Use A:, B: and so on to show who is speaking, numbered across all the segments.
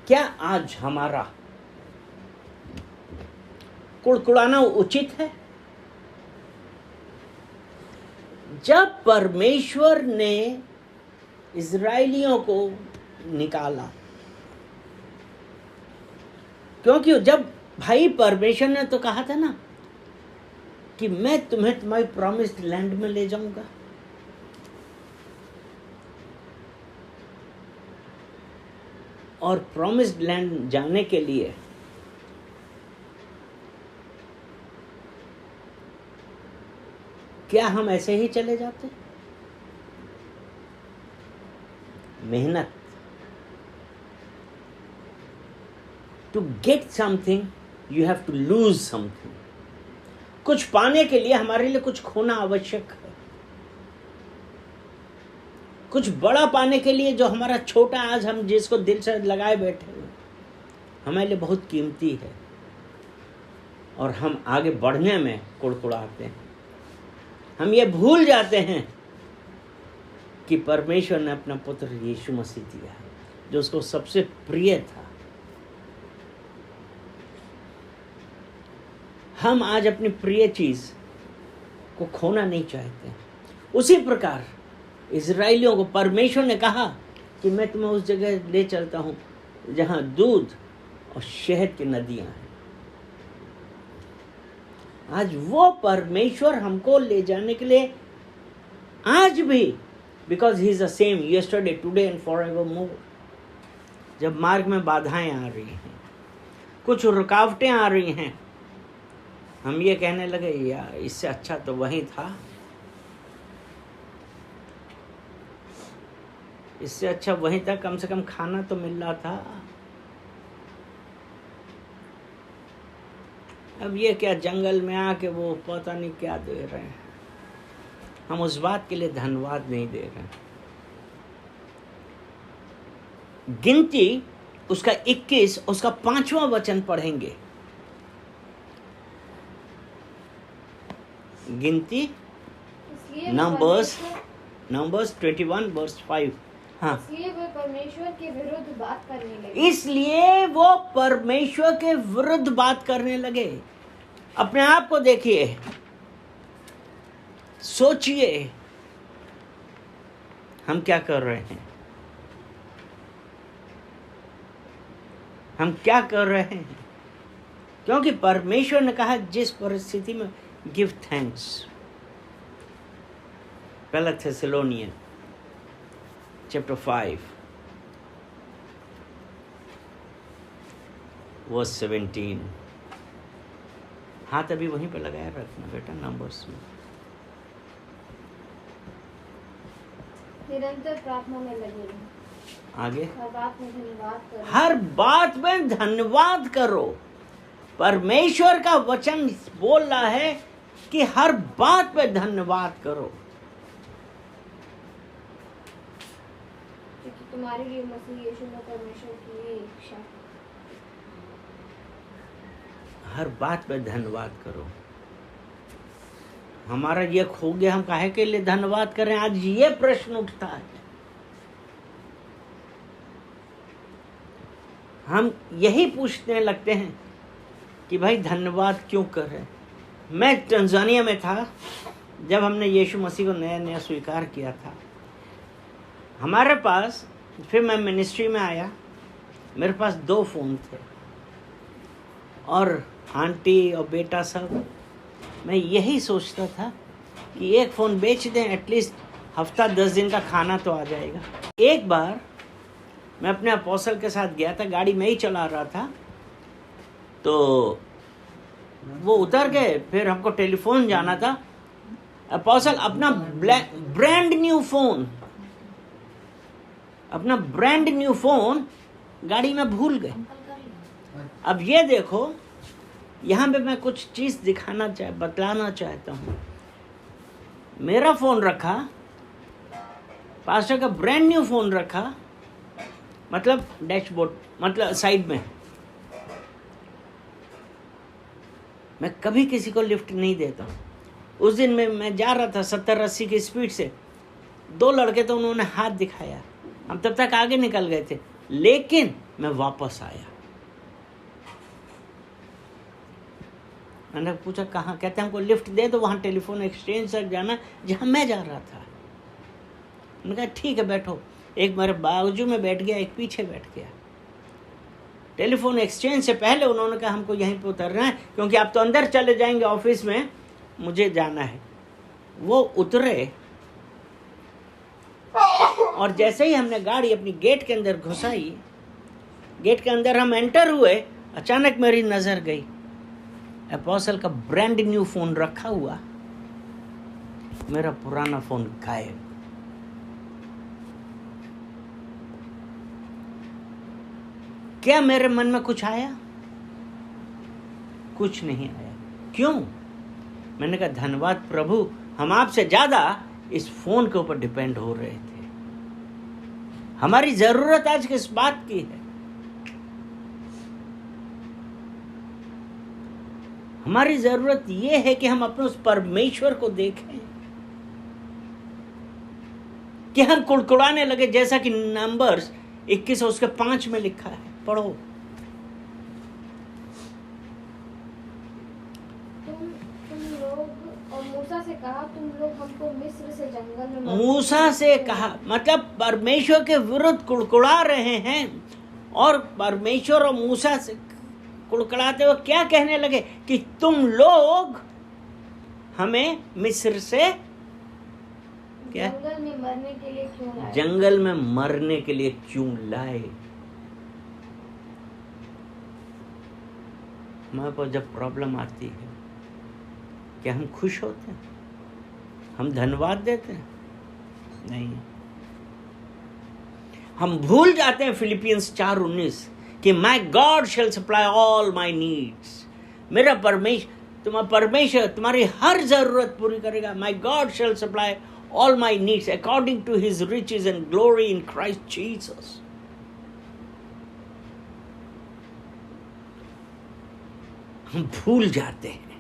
A: क्या आज हमारा कुड़कुड़ाना उचित है? जब परमेश्वर ने इजराइलियों को निकाला, क्योंकि जब भाई परमेश्वर ने तो कहा था ना कि मैं तुम्हें तुम्हारी प्रॉमिस्ड लैंड में ले जाऊंगा, और प्रॉमिस्ड लैंड जाने के लिए क्या हम ऐसे ही चले जाते? मेहनत, to get something you have to lose something. कुछ पाने के लिए हमारे लिए कुछ खोना आवश्यक है। कुछ बड़ा पाने के लिए जो हमारा छोटा आज हम जिसको दिल से लगाए बैठे हुए हमारे लिए बहुत कीमती है, और हम आगे बढ़ने में कुड़कुड़ाते हैं। हम ये भूल जाते हैं कि परमेश्वर ने अपना पुत्र यीशु मसीह दिया है, जो उसको सबसे प्रिय था। हम आज अपनी प्रिय चीज को खोना नहीं चाहते। उसी प्रकार इजराइलियों को परमेश्वर ने कहा कि मैं तुम्हें उस जगह ले चलता हूं जहां दूध और शहद की नदियां हैं। आज वो परमेश्वर हमको ले जाने के लिए आज भी, because he is the same yesterday today and forevermore. जब मार्ग में बाधाएं आ रही हैं, कुछ रुकावटें आ रही हैं, हम ये कहने लगे यार इससे अच्छा तो वही था, इससे अच्छा वहीं था, कम से कम खाना तो मिल रहा था। अब ये क्या जंगल में आके वो पता नहीं क्या दे रहे हैं। हम उस बात के लिए धन्यवाद नहीं दे रहे हैं। गिनती उसका 21 उसका 5वां वचन पढ़ेंगे। गिनती नंबर्स 21 वर्स 5। हाँ,
B: इसलिए वो परमेश्वर के विरुद्ध बात करने लगे।
A: इसलिए वो परमेश्वर के विरुद्ध बात करने लगे। अपने आप को देखिए, सोचिए हम क्या कर रहे हैं, हम क्या कर रहे हैं। क्योंकि परमेश्वर ने कहा जिस परिस्थिति में गिव थैंक्स। पहला थेसलोनियन चैप्टर 5 वर्स 17। हाथ अभी वहीं पे लगाया रखना बेटा, नंबर्स में।
B: निरंतर प्रार्थना में लगे रहें।
A: आगे,
B: हर बात में धन्यवाद करो।
A: हर बात में धन्यवाद करो। परमेश्वर का वचन बोल रहा है कि हर बात में धन्यवाद करो,
B: क्योंकि तुम्हारे लिए मसीह यीशु में परमेश्वर की ये इच्छा।
A: हर बात में धन्यवाद करो। हमारा ये खो गया, हम काहे के लिए धन्यवाद करें? आज ये प्रश्न उठता है। हम यही पूछने लगते हैं कि भाई धन्यवाद क्यों कर रहे हैं। मैं तंजानिया में था जब हमने यीशु मसीह को नया नया स्वीकार किया था। हमारे पास, फिर मैं मिनिस्ट्री में आया, मेरे पास 2 फ़ोन थे, और आंटी और बेटा सब, मैं यही सोचता था कि एक फ़ोन बेच दें, एटलीस्ट हफ्ता 10 दिन का खाना तो आ जाएगा। एक बार मैं अपने अपोस्टल के साथ गया था, गाड़ी में ही चला रहा था, तो वो उतर गए, फिर हमको टेलीफोन जाना था। अपोस्टल अपना ब्रांड न्यू फ़ोन गाड़ी में भूल गए। अब ये देखो, यहाँ पे मैं कुछ चीज़ बतलाना चाहता हूँ। मेरा फ़ोन रखा, पास्टर का ब्रांड न्यू फ़ोन रखा, मतलब डैशबोर्ड, मतलब साइड में। मैं कभी किसी को लिफ्ट नहीं देता। उस दिन मैं जा रहा था 70-80 की स्पीड से, 2 लड़के तो उन्होंने हाथ दिखाया, हम तब तक आगे निकल गए थे। लेकिन मैं वापस आया। मैंने पूछा कहाँ? कहते हमको लिफ्ट दे दो, वहाँ टेलीफोन एक्सचेंज तक जाना जहाँ मैं जा रहा था। मैंने कहा ठीक है बैठो। एक मेरे बाजू में बैठ गया, एक पीछे बैठ गया। टेलीफोन एक्सचेंज से पहले उन्होंने कहा हमको यहीं पे उतरना है, क्योंकि आप तो अंदर चले जाएंगे ऑफिस में, मुझे जाना है। वो उतरे और जैसे ही हमने गाड़ी अपनी गेट के अंदर घुसाई, गेट के अंदर हम एंटर हुए, अचानक मेरी नजर गई अपोस्टल का ब्रांड न्यू फोन रखा हुआ, मेरा पुराना फोन गायब। क्या मेरे मन में कुछ आया? कुछ नहीं आया। क्यों? मैंने कहा धन्यवाद प्रभु, हम आपसे ज्यादा इस फोन के ऊपर डिपेंड हो रहे थे। हमारी जरूरत आज किस बात की है? हमारी जरूरत यह है कि हम अपने उस परमेश्वर को देखें, कि हम कुड़कुड़ाने लगे, जैसा कि नंबर्स 21 और उसके 5 में लिखा है। पढ़ो।
B: तुम लोग और मूसा से कहा, तुम लोग हमको मिस्र से जंगल में,
A: मूसा से कहा मतलब परमेश्वर के विरुद्ध कुड़कुड़ा रहे हैं, और परमेश्वर और मूसा से कुड़कुड़ाते हुए क्या कहने लगे कि तुम लोग हमें मिस्र से क्या
B: जंगल में मरने के लिए क्यों लाए?
A: जंगल में मरने के लिए क्यों लाए? हमारे पास जब प्रॉब्लम आती है, क्या हम खुश होते हैं? हम धन्यवाद देते हैं? नहीं। हम भूल जाते हैं फिलिपियंस 4:19 कि my God shall supply all my needs. मेरा परमेश्वर तुम्हारी हर जरूरत पूरी करेगा। My God shall supply all my needs according to his riches and glory in Christ Jesus. हम भूल जाते हैं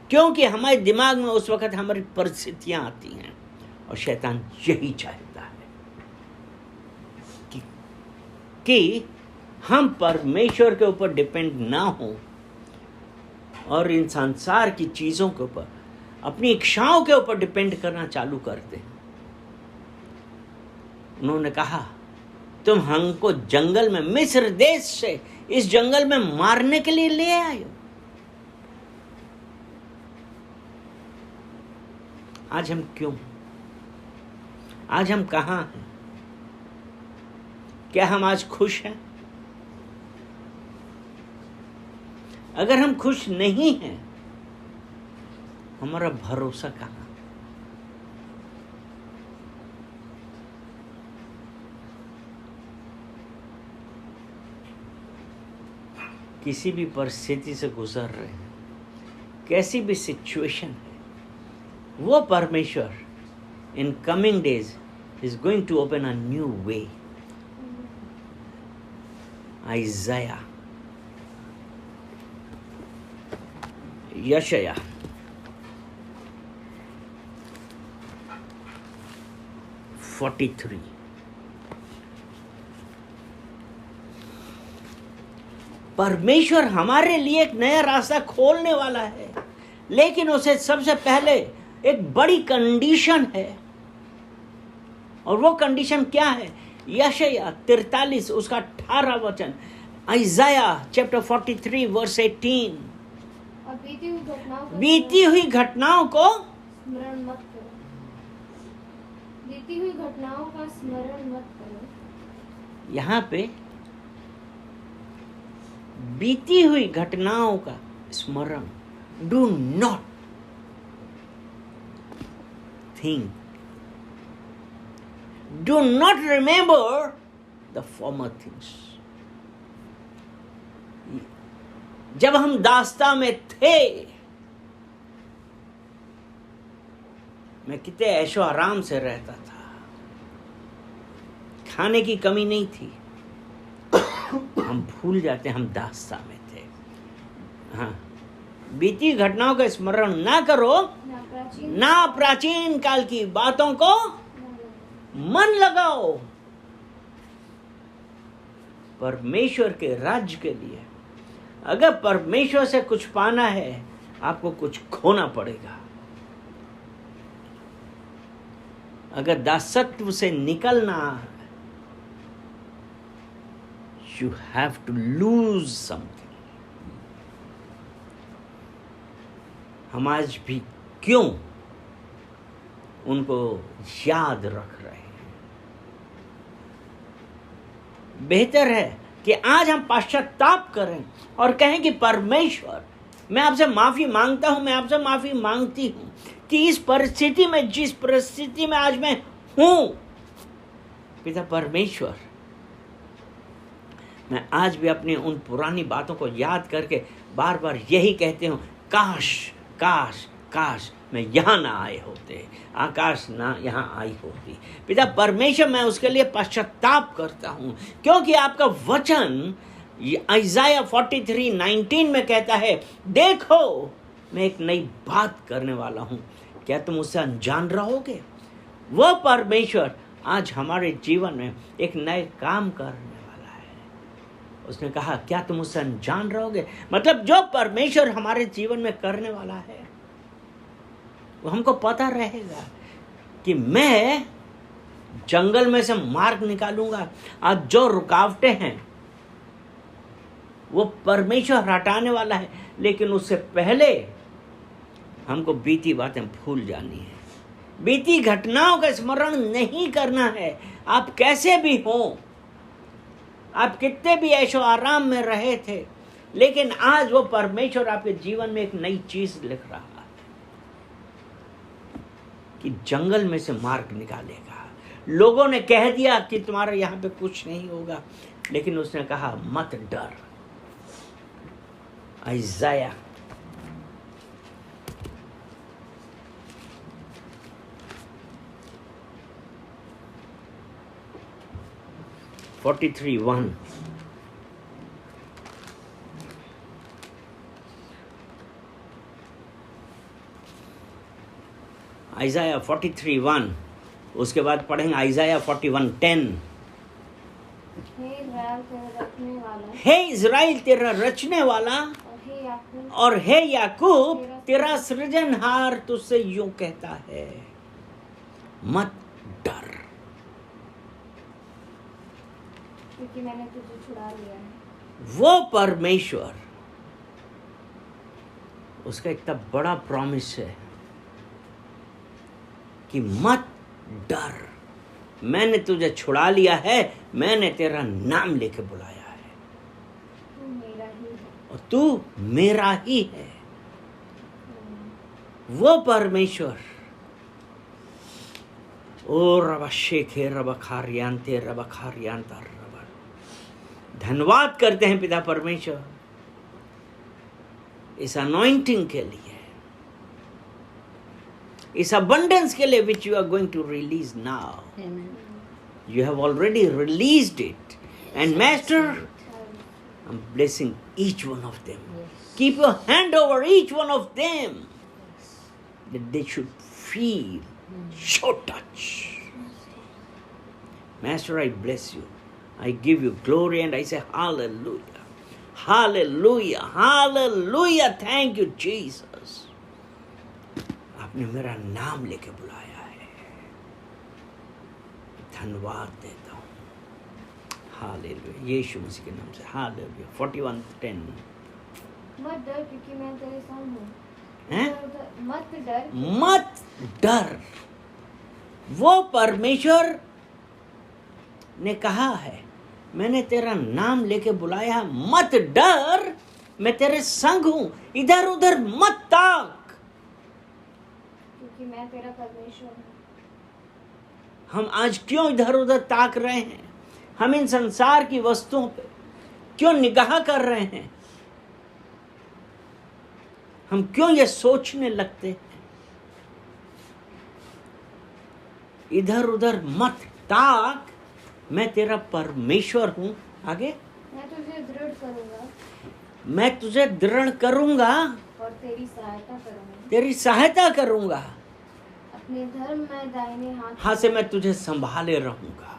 A: क्योंकि हमारे दिमाग में उस वक्त हमारी परिस्थितियां आती हैं, और शैतान यही चाहता है कि हम परमेश्वर के ऊपर डिपेंड ना हो और इन संसार की चीजों के ऊपर, अपनी इच्छाओं के ऊपर डिपेंड करना चालू करते हैं। उन्होंने कहा तुम हमको जंगल में, मिस्र देश से इस जंगल में मारने के लिए ले आए हो। आज हम क्यों? आज हम कहां हैं? क्या हम आज खुश हैं? अगर हम खुश नहीं हैं, हमारा भरोसा कहां? किसी भी परिस्थिति से गुजर रहे हैं, कैसी भी सिचुएशन है, वो परमेश्वर in coming days is going to open a new way. Isaiah, यशाया, परमेश्वर हमारे लिए एक नया रास्ता खोलने वाला है, लेकिन उसे सबसे पहले एक बड़ी कंडीशन है। और वो कंडीशन क्या है? यशाया 43 उसका 18 वचन, आइज़ाया चैप्टर 43 वर्स 18।
B: और
A: बीती हुई घटनाओं को
B: स्मरण मत करो। बीती हुई घटनाओं का स्मरण मत करो।
A: यहाँ पे बीती हुई घटनाओं का स्मरण, do not think, do not remember the former things. जब हम दास्ता में थे, मैं कितने ऐशो आराम से रहता था, खाने की कमी नहीं थी। हम भूल जाते हम दास्ता में थे। हाँ, बीती घटनाओं का स्मरण ना करो, ना प्राचीन काल की बातों को मन लगाओ। परमेश्वर के राज्य के लिए। अगर परमेश्वर से कुछ पाना है, आपको कुछ खोना पड़ेगा। अगर दासत्व से निकलना है, you have to lose something। हम आज भी क्यों उनको याद रख रहे हैं? बेहतर है कि आज हम पश्चाताप करें और कहें कि परमेश्वर, मैं आपसे माफी मांगता हूं, मैं आपसे माफी मांगती हूं कि इस परिस्थिति में, जिस परिस्थिति में आज मैं हूं, पिता परमेश्वर, मैं आज भी अपनी उन पुरानी बातों को याद करके बार बार यही कहते हूं, काश काश काश मैं यहाँ ना आए होते, आकाश ना यहाँ आई होती। पिता परमेश्वर, मैं उसके लिए पश्चाताप करता हूँ, क्योंकि आपका वचन इज़ाया 43:19 में कहता है, देखो मैं एक नई बात करने वाला हूँ, क्या तुम उससे अनजान रहोगे? वो परमेश्वर आज हमारे जीवन में एक नए काम करने वाला है। उसने कहा, क्या तुम उससे अनजान रहोगे? मतलब जो परमेश्वर हमारे जीवन में करने वाला है, वो हमको पता रहेगा कि मैं जंगल में से मार्ग निकालूंगा। आज जो रुकावटें हैं वो परमेश्वर हटाने वाला है, लेकिन उससे पहले हमको बीती बातें भूल जानी है, बीती घटनाओं का स्मरण नहीं करना है। आप कैसे भी हो, आप कितने भी ऐशो आराम में रहे थे, लेकिन आज वो परमेश्वर आपके जीवन में एक नई चीज लिख रहा है कि जंगल में से मार्ग निकालेगा। लोगों ने कह दिया कि तुम्हारा यहां पे कुछ नहीं होगा, लेकिन उसने कहा मत डर। इज़ाया 43:1 इज़ाया 43:1, उसके बाद पढ़ेंगे इज़ाया 41:10। हे इज़राइल तेरा रचने वाला और हे याकूब तेरा सृजनहार तुझसे यूं कहता है, मत डर,
B: क्योंकि मैंने तुझे छुड़ा लिया है।
A: वो परमेश्वर, उसका इतना बड़ा प्रॉमिस है कि मत डर, मैंने तुझे छुड़ा लिया है, मैंने तेरा नाम लेके बुलाया है,
B: तू मेरा ही है
A: और तू मेरा ही है। वो परमेश्वर, ओ रबा शेखे रबा खारियांते रबा खारियांता रबा, धन्यवाद करते हैं पिता परमेश्वर इस अनॉइंटिंग के लिए, इस abundance के लिए which you are going to release now.
C: Amen.
A: You have already released it. And Master, I'm blessing each one of them.
C: Yes.
A: Keep your hand over each one of them, that they should feel your touch. Master, I bless you. I give you glory and I say hallelujah. Hallelujah. Hallelujah. Thank you, Jesus. आपने मेरा नाम लेके बुलाया है, धन्यवाद देता हूँ। Hallelujah, यीशु मसीह के नाम से हालेलुया। 41:10।
B: मत डर क्योंकि मैं तेरे संग हूँ।
A: हैं?
B: मत डर,
A: मत डर, वो परमेश्वर ने कहा है, मैंने तेरा नाम लेके बुलाया, मत डर, मैं तेरे संग हूँ, इधर उधर मत ताक,
B: क्योंकि मैं तेरा परमेश्वर हूँ।
A: हम आज क्यों इधर उधर ताक रहे हैं? हम इन संसार की वस्तुओं पे क्यों निगाह कर रहे हैं? हम क्यों ये सोचने लगते हैं? इधर उधर मत ताक, मैं तेरा परमेश्वर हूं। आगे,
B: मैं तुझे दृढ़ करूंगा
A: मैं तुझे दृढ़ करूंगा
B: और तेरी सहायता करूंगा।
A: तेरी सहायता करूंगा,
B: अपने धर्म में दाहिने हाथ
A: हाथ से मैं तुझे संभाले रहूंगा।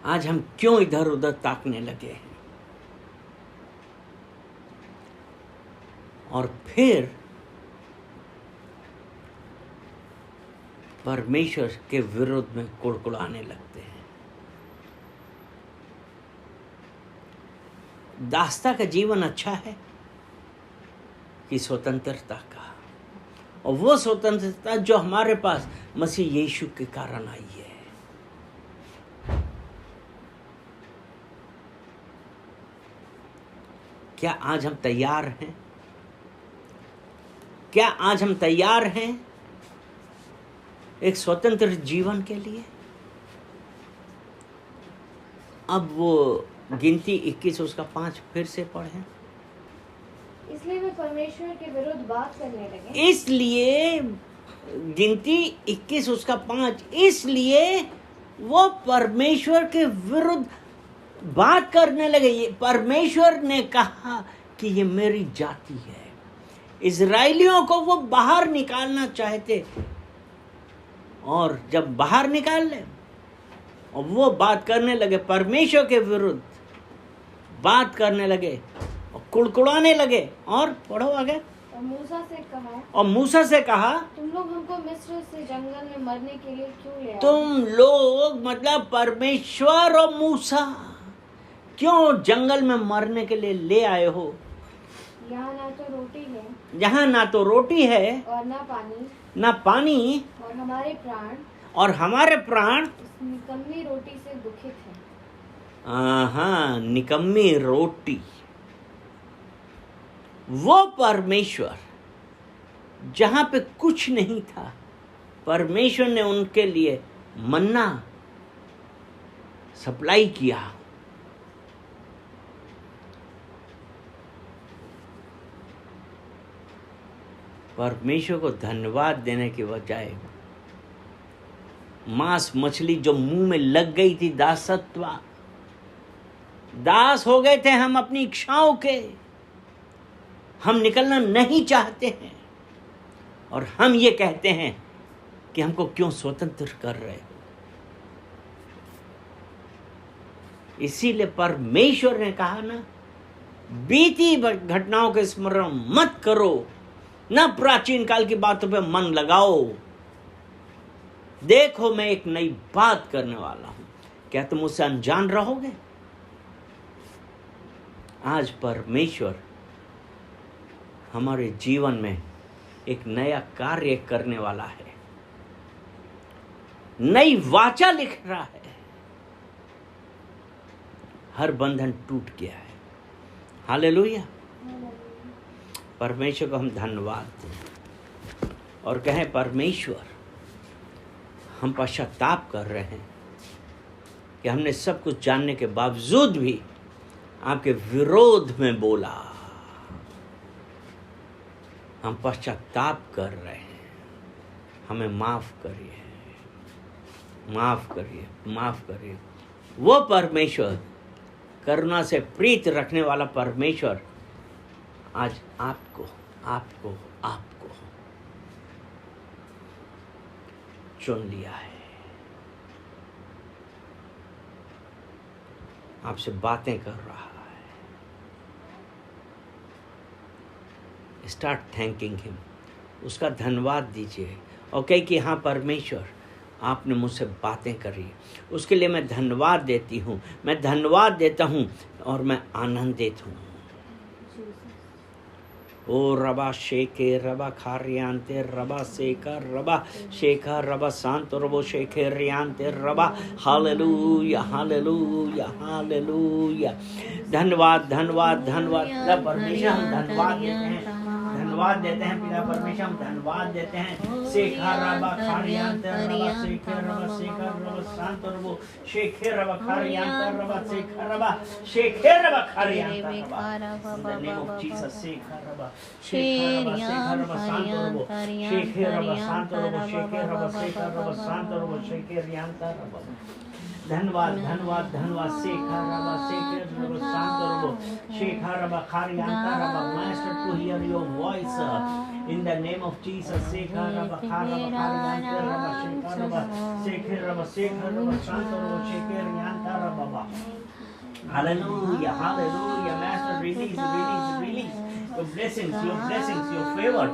A: आज हम क्यों इधर उधर ताकने लगे हैं? और फिर परमेश्वर के विरोध में कुड़कुड़ाने लगते हैं। दासता का जीवन अच्छा है कि स्वतंत्रता का? और वो स्वतंत्रता जो हमारे पास मसीह यीशु के कारण आई है। क्या आज हम तैयार हैं? क्या आज हम तैयार हैं एक स्वतंत्र जीवन के लिए? अब वो गिनती 21 उसका 5 फिर से पढ़ें।
B: इसलिए वे परमेश्वर के विरुद्ध बात करने लगे।
A: इसलिए गिनती 21 उसका 5, इसलिए वो परमेश्वर के विरुद्ध बात करने लगे। ये परमेश्वर ने कहा कि ये मेरी जाति है। इजराइलियों को वो बाहर निकालना चाहते, और जब बाहर निकाल ले और वो बात करने लगे, परमेश्वर के विरुद्ध बात करने लगे और कुड़कुड़ाने लगे। और पढ़ो आगे।
B: और
A: मूसा से कहा
B: तुम लोग हमको मिस्र से जंगल में मरने के लिए क्यों ले आए?
A: तुम लोग मतलब परमेश्वर और मूसा क्यों जंगल में मरने के लिए ले आए हो?
B: यहाँ ना तो रोटी है,
A: यहाँ ना तो रोटी है
B: और ना पानी, और हमारे प्राण इस निकम्मी रोटी से दुखित है।
A: हाँ, निकम्मी रोटी। वो परमेश्वर जहां पे कुछ नहीं था, परमेश्वर ने उनके लिए मन्ना सप्लाई किया। परमेश्वर को धन्यवाद देने के बजाय मांस मछली जो मुंह में लग गई थी, दास हो गए थे हम अपनी इच्छाओं के। हम निकलना नहीं चाहते हैं और हम ये कहते हैं कि हमको क्यों स्वतंत्र कर रहे हो। इसीलिए परमेश्वर ने कहा ना, बीती घटनाओं के स्मरण मत करो, ना प्राचीन काल की बातों पे मन लगाओ। देखो मैं एक नई बात करने वाला हूं, क्या तुम उससे अनजान रहोगे? आज परमेश्वर हमारे जीवन में एक नया कार्य करने वाला है, नई वाचा लिख रहा है। हर बंधन टूट गया है। हालेलुया। परमेश्वर को हम धन्यवाद दें और कहें, परमेश्वर हम पश्चाताप कर रहे हैं कि हमने सब कुछ जानने के बावजूद भी आपके विरोध में बोला। हम पश्चाताप कर रहे हैं, हमें माफ करिए, माफ करिए, माफ करिए। वो परमेश्वर, करुणा से प्रीत रखने वाला परमेश्वर आज आपको आपको आपको चुन लिया है, आपसे बातें कर रहा है। स्टार्ट थैंकिंग हिम, उसका धन्यवाद दीजिए और कहे कि हाँ परमेश्वर, आपने मुझसे बातें करी, उसके लिए मैं धन्यवाद देती हूँ, मैं धन्यवाद देता हूँ और मैं आनंदित हूँ। ओ रबा शेके रबा खारियांते रबा सेका रबा शेखा रबा शांत रबो शेखे रियांते रबा। Hallelujah hallelujah hallelujah. धन्यवाद धन्यवाद धन्यवाद परमेश्वर, हम धन्यवाद देते हैं, धन्यवाद देते हैं पिता परमेश्वर, हम धन्यवाद देते हैं। शेखा रबा खारियांते रबा शेखे रबा शेखा रबा शांत रबो शेखे रबा खारियांते रबा शेखा रबा शेखे रबा खारियांते रबा। In the name of Jesus, शेखा रबा शेखा रबा शांत रबो शेखे रबा शांत रबो शेखे रबा शेखा रबा शांत रबो शेखे रियांते रबा। धन्यवाद धन्यवाद धन्यवाद। शेखा रबा शेखे रबा शांत रबो शेखा रबा खारियांते रबा। Master, to hear your voice In the name of Jesus, Sekha Rabba Khara Bakha Rabba Shekha Rabba Sekhe Rabba Sekha Rabba Shanta Rabba Shekhe Yanta Rabba. Hallelujah, hallelujah. Master, release your blessings, your favor.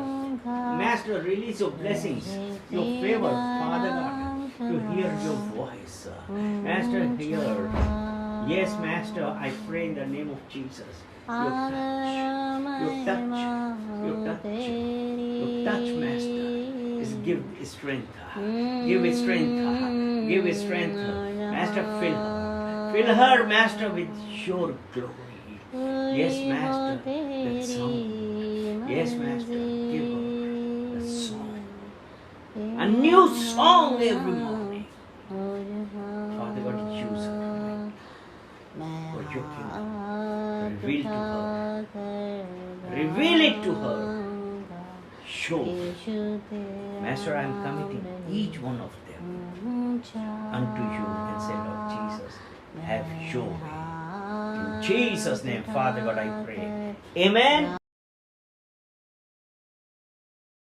A: Master, release your blessings, your favor, Father God, to hear your voice. Master, hear. Yes, Master, I pray in the name of Jesus. Your touch, Master, is give strength. Give strength. Give strength. Master, fill her, Master, with your glory. Yes, Master, that song. Yes, Master, give her the song. A new song every morning. Father God, use her for your kingdom. Reveal to her. Reveal it to her. Show. Master, I am committing each one of them unto you and say, Lord Jesus, have your way. In Jesus' name, Father God, I pray. Amen.